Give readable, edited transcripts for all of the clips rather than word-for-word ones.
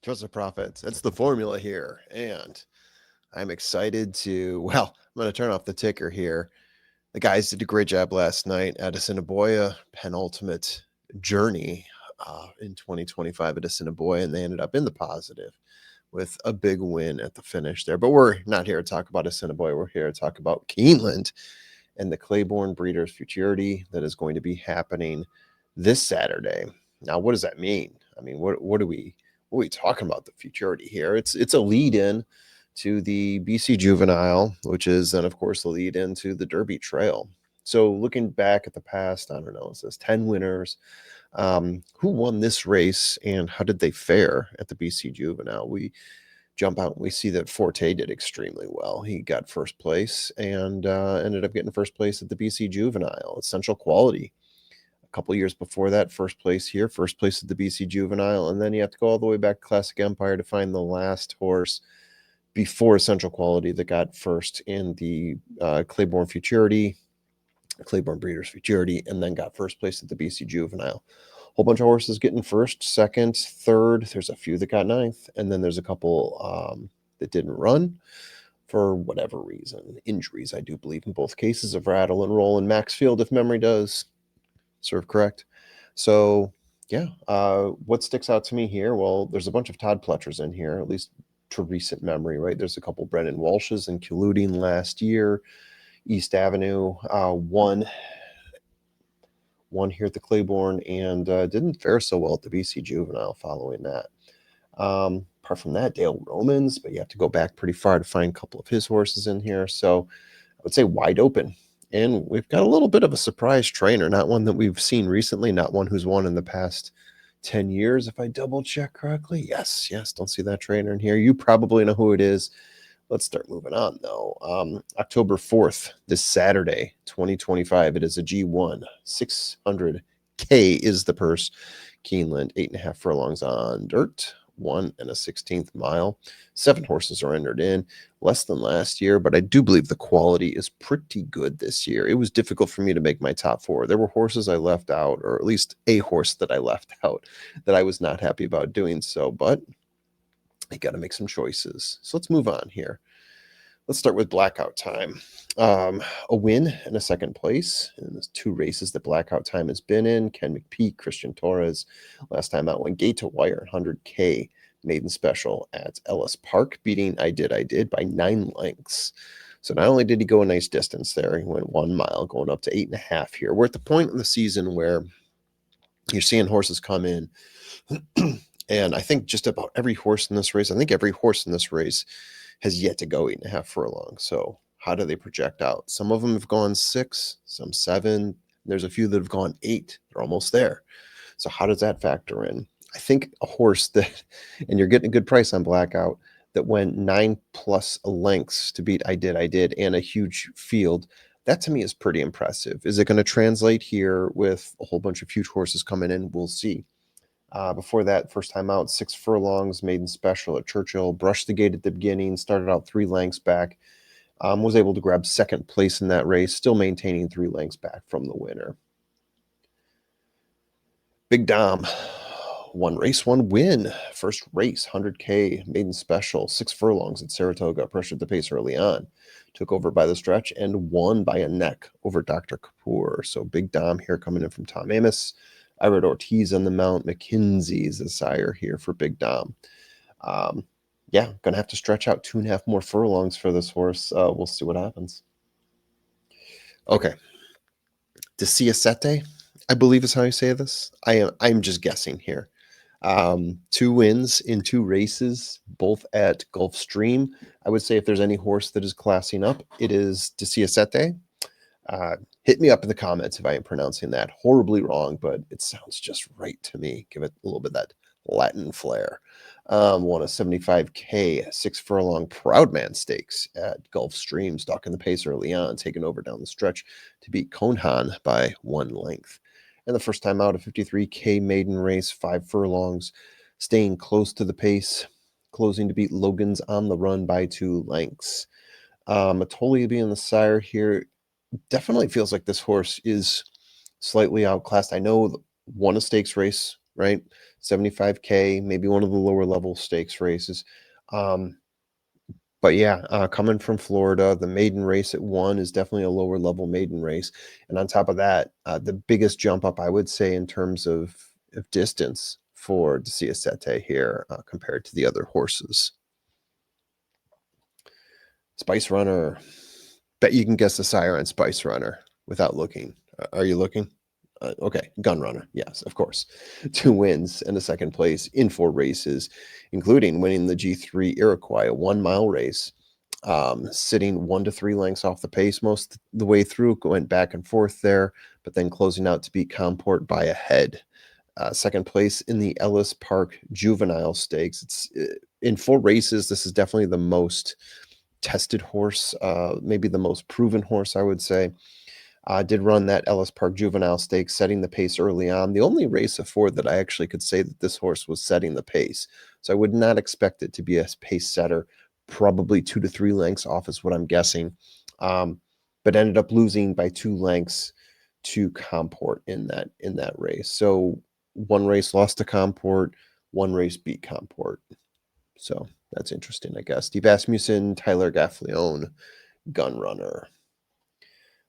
Trust the profits. That's the formula here. And I'm excited to, well, I'm going to turn off the ticker here. The guys did a great job last night at Assiniboia, penultimate journey in 2025 at Assiniboia, and they ended up in the positive with a big win at the finish there. But we're not here to talk about Assiniboia. We're here to talk about Keeneland and the Claiborne Breeders' Futurity that is going to be happening this Saturday. Now, what does that mean? I mean, what are we talking about the Futurity here? It's a lead in to the BC Juvenile, which is then of course the lead into the Derby Trail. So looking back at the past, I don't know, it says 10 winners. Who won this race and how did they fare at the BC Juvenile? We jump out and we see that Forte did extremely well. He got first place and ended up getting first place at the BC Juvenile. Essential Quality. A couple years before that, first place here, first place at the BC Juvenile. And then you have to go all the way back to Classic Empire to find the last horse before Essential Quality that got first in the Claiborne Futurity, Claiborne Breeders Futurity, and then got first place at the BC Juvenile. Whole bunch of horses getting first, second, third. There's a few that got ninth, and then there's a couple that didn't run for whatever reason. Injuries, I do believe, in both cases of Rattle and Roll and Maxfield, if memory does serve correct. So, yeah, what sticks out to me here? Well, there's a bunch of Todd Pletchers in here, at least to recent memory, right? There's a couple Brennan Walshes and colluding last year. East Avenue won here at the Claiborne and didn't fare so well at the BC Juvenile following that. Apart from that, Dale Romans, but you have to go back pretty far to find a couple of his horses in here. So I would say wide open. And we've got a little bit of a surprise trainer, not one that we've seen recently, not one who's won in the past 10 years, if I double check correctly. Yes, don't see that trainer in here. You probably know who it is. Let's start moving on, though. October 4th, this Saturday, 2025, it is a G1. 600K is the purse. Keeneland, 8.5 furlongs on dirt, 1 1/16 mile. 7 horses are entered in, less than last year, but I do believe the quality is pretty good this year. It was difficult for me to make my top 4. There were horses I left out, or at least a horse that I left out that I was not happy about doing so, but I got to make some choices. So let's move on here. Let's start with Blackout Time. A win and a second place in the 2 races that Blackout Time has been in. Ken McPeak, Christian Torres. Last time out went Gate to Wire, 100K maiden special at Ellis Park, beating I Did by 9 lengths. So not only did he go a nice distance there, he went 1 mile, going up to 8.5 here. We're at the point in the season where you're seeing horses come in. And I think just about every horse in this race, has yet to go 8.5 furlongs. So how do they project out? Some of them have gone 6, some 7. There's a few that have gone 8. They're almost there. So how does that factor in? I think a horse that, and you're getting a good price on Blackout, that went 9+ lengths to beat I Did, and a huge field. That to me is pretty impressive. Is it going to translate here with a whole bunch of huge horses coming in? We'll see. Before that, first time out, 6 furlongs, maiden special at Churchill, brushed the gate at the beginning, started out 3 lengths back, was able to grab second place in that race, still maintaining 3 lengths back from the winner. Big Dom, 1 race, 1 win. First race, 100K, maiden special, 6 furlongs at Saratoga, pressured the pace early on, took over by the stretch, and won by a neck over Dr. Kapoor. So Big Dom here coming in from Tom Amos. I read Ortiz on the mount. McKinsey's the sire here for Big Dom. Going to have to stretch out 2.5 more furlongs for this horse. We'll see what happens. Okay. Desiasete, I believe is how you say this. I'm just guessing here. 2 wins in 2 races, both at Gulfstream. I would say if there's any horse that is classing up, it is Desiasete. Hit me up in the comments if I am pronouncing that horribly wrong, but it sounds just right to me. Give it a little bit of that Latin flair. Won a 75K 6 furlong Proudman Stakes at Gulfstream, stalking the pace early on, taking over down the stretch to beat Conhan by 1 length. And the first time out, a 53K maiden race, 5 furlongs, staying close to the pace, closing to beat Logan's On the Run by 2 lengths. Matoli being the sire here, definitely feels like this horse is slightly outclassed. I know won a stakes race right? 75K, maybe one of the lower level stakes races. Um, but yeah, coming from Florida, the maiden race at 1 is definitely a lower level maiden race, and on top of that, the biggest jump up, I would say, in terms of distance for the Siasete here, compared to the other horses. Spice Runner. Bet you can guess the sire on Spice Runner without looking. Are you looking? Okay, Gun Runner. Yes, of course. 2 wins and a second place in 4 races, including winning the G3 Iroquois, a 1-mile race, sitting 1 to 3 lengths off the pace most the way through, went back and forth there, but then closing out to beat Comport by a head. Second place in the Ellis Park Juvenile Stakes. It's in 4 races. This is definitely the most tested horse, maybe the most proven horse, I would say. Did run that Ellis Park Juvenile Stakes, setting the pace early on. The only race of 4 that I actually could say that this horse was setting the pace. So I would not expect it to be a pace setter. Probably 2 to 3 lengths off is what I'm guessing. But ended up losing by 2 lengths to Comport in that race. So 1 race lost to Comport, 1 race beat Comport. So that's interesting, I guess. Steve Asmussen, Tyler Gaffleone, Gun Runner.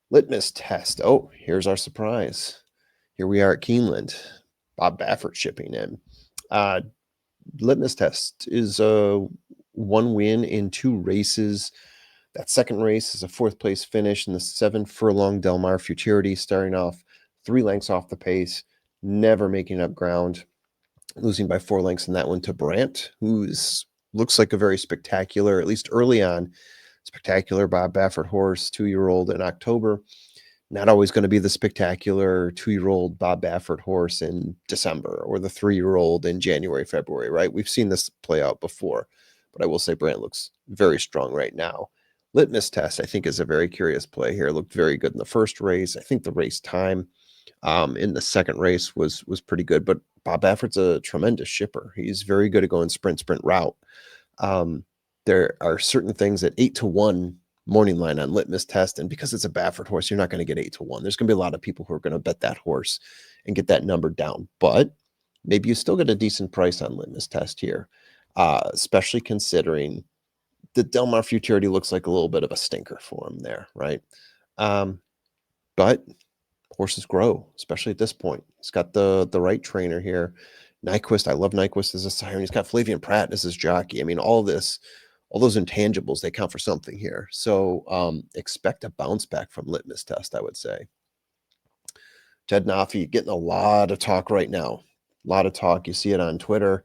Litmus test. Oh, here's our surprise. Here we are at Keeneland. Bob Baffert shipping in. Litmus test is 1 win in 2 races. That second race is a 4th place finish in the 7 furlong Del Mar Futurity, starting off 3 lengths off the pace, never making up ground, losing by 4 lengths in that one to Brandt, who's looks like a very spectacular, at least early on, spectacular Bob Baffert horse, 2-year-old in October. Not always going to be the spectacular 2-year-old Bob Baffert horse in December or the 3-year-old in January, February, right? We've seen this play out before, but I will say Brandt looks very strong right now. Litmus test, I think, is a very curious play here. Looked very good in the first race. I think the race time in the second race was pretty good, but Bob Baffert's a tremendous shipper. He's very good at going sprint route. There are certain things at 8 to 1 morning line on Litmus test, and because it's a Baffert horse, you're not going to get 8 to 1. There's going to be a lot of people who are going to bet that horse and get that number down, but maybe you still get a decent price on Litmus test here, especially considering the Del Mar Futurity looks like a little bit of a stinker for him there, right? But horses grow, especially at this point. He's got the right trainer here. Nyquist, I love Nyquist as a siren. He's got Flavian Pratt as his jockey. I mean, all those intangibles, they count for something here. So expect a bounce back from Litmus test, I would say. Ted Nafi getting a lot of talk right now. A lot of talk. You see it on Twitter.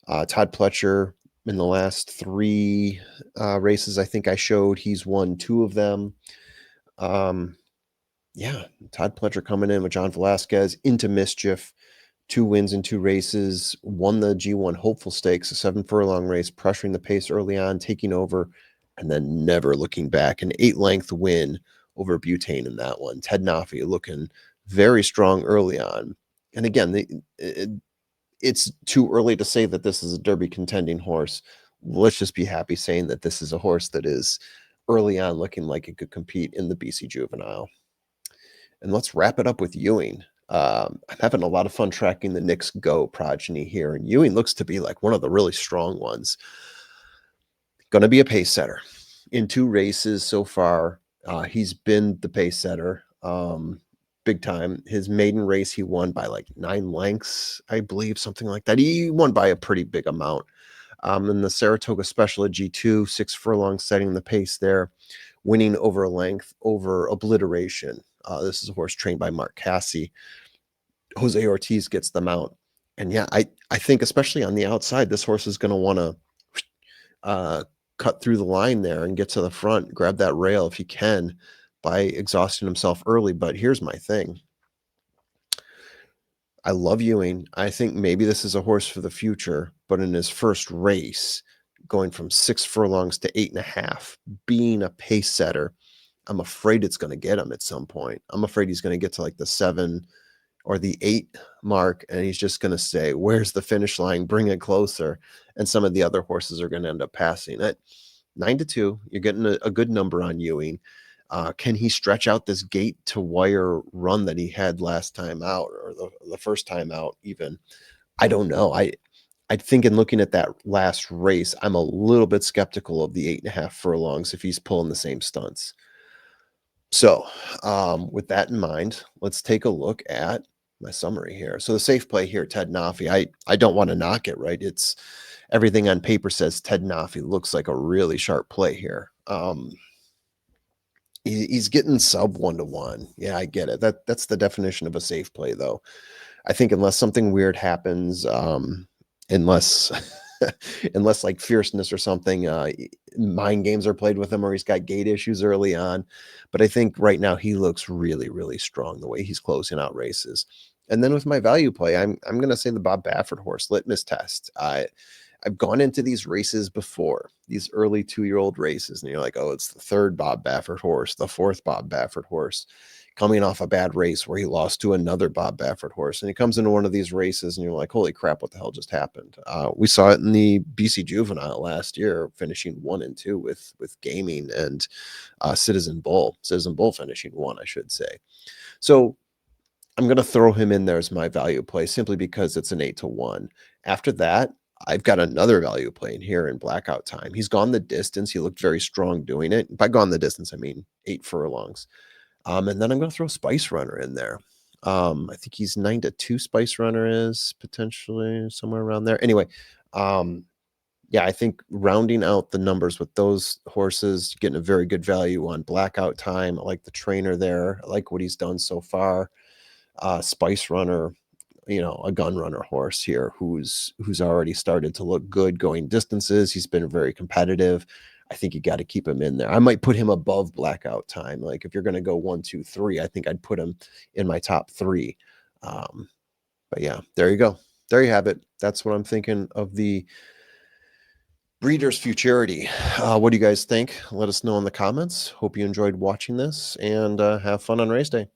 Todd Pletcher, in the last 3 races, I think I showed, he's won 2 of them. Yeah, Todd Pletcher coming in with John Velasquez into mischief. 2 wins in 2 races, won the G1 Hopeful Stakes, a 7 furlong race, pressuring the pace early on, taking over, and then never looking back. An 8-length win over Butane in that one. Ted Nafi looking very strong early on. And again, it's too early to say that this is a Derby contending horse. Let's just be happy saying that this is a horse that is early on looking like it could compete in the BC Juvenile. And let's wrap it up with Ewing. I'm having a lot of fun tracking the Knicks Go progeny here, and Ewing looks to be like one of the really strong ones. Going to be a pace setter. In 2 races so far, he's been the pace setter big time. His maiden race, he won by like 9 lengths, I believe, something like that. He won by a pretty big amount. In the Saratoga Special at G2, 6 furlongs, setting the pace there, winning over a length over Obliteration. This is a horse trained by Mark Cassie. Jose Ortiz gets them out. And yeah, I think especially on the outside, this horse is going to want to cut through the line there and get to the front, grab that rail if he can by exhausting himself early. But here's my thing. I love Ewing. I think maybe this is a horse for the future, but in his first race, going from 6 furlongs to 8.5, being a pace setter, I'm afraid it's going to get him at some point. I'm afraid he's going to get to like the 7 or the 8 mark, and he's just going to say, where's the finish line? Bring it closer. And some of the other horses are going to end up passing. At 9 to 2, you're getting a good number on Ewing. Can he stretch out this gate to wire run that he had last time out, or the first time out even? I don't know. I think in looking at that last race, I'm a little bit skeptical of the 8.5 furlongs if he's pulling the same stunts. So, with that in mind, let's take a look at my summary here. So the safe play here, Ted Nafi. I don't want to knock it, right? It's everything on paper says Ted Nafi looks like a really sharp play here. He's getting sub 1 to 1. Yeah, I get it. That's the definition of a safe play, though. I think unless something weird happens, unless unless like fierceness or something, mind games are played with him, or he's got gate issues early on. But I think right now he looks really, really strong the way he's closing out races. And then with my value play, I'm gonna say the Bob Baffert horse litmus test. I've gone into these races before, these early 2-year-old races, and you're like, oh, it's the third Bob Baffert horse, the fourth Bob Baffert horse, coming off a bad race where he lost to another Bob Baffert horse. And he comes into one of these races, and you're like, holy crap, what the hell just happened? We saw it in the BC Juvenile last year, finishing 1 and 2 with Gaming and Citizen Bull. Citizen Bull finishing 1, I should say. So I'm going to throw him in there as my value play simply because it's an 8 to 1. After that, I've got another value play in here in Blackout Time. He's gone the distance. He looked very strong doing it. By gone the distance, I mean 8 furlongs. And then I'm going to throw Spice Runner in there. I think he's 9 to 2. Spice Runner is potentially somewhere around there. Anyway, yeah, I think rounding out the numbers with those horses, getting a very good value on Blackout Time. I like the trainer there. I like what he's done so far. Spice Runner, a gun runner horse here who's already started to look good going distances. He's been very competitive. I think you got to keep him in there. I might put him above Blackout Time. Like if you're going to go 1, 2, 3, I think I'd put him in my top 3. But yeah, there you go. There you have it. That's what I'm thinking of the Breeders' Futurity. What do you guys think? Let us know in the comments. Hope you enjoyed watching this, and have fun on race day.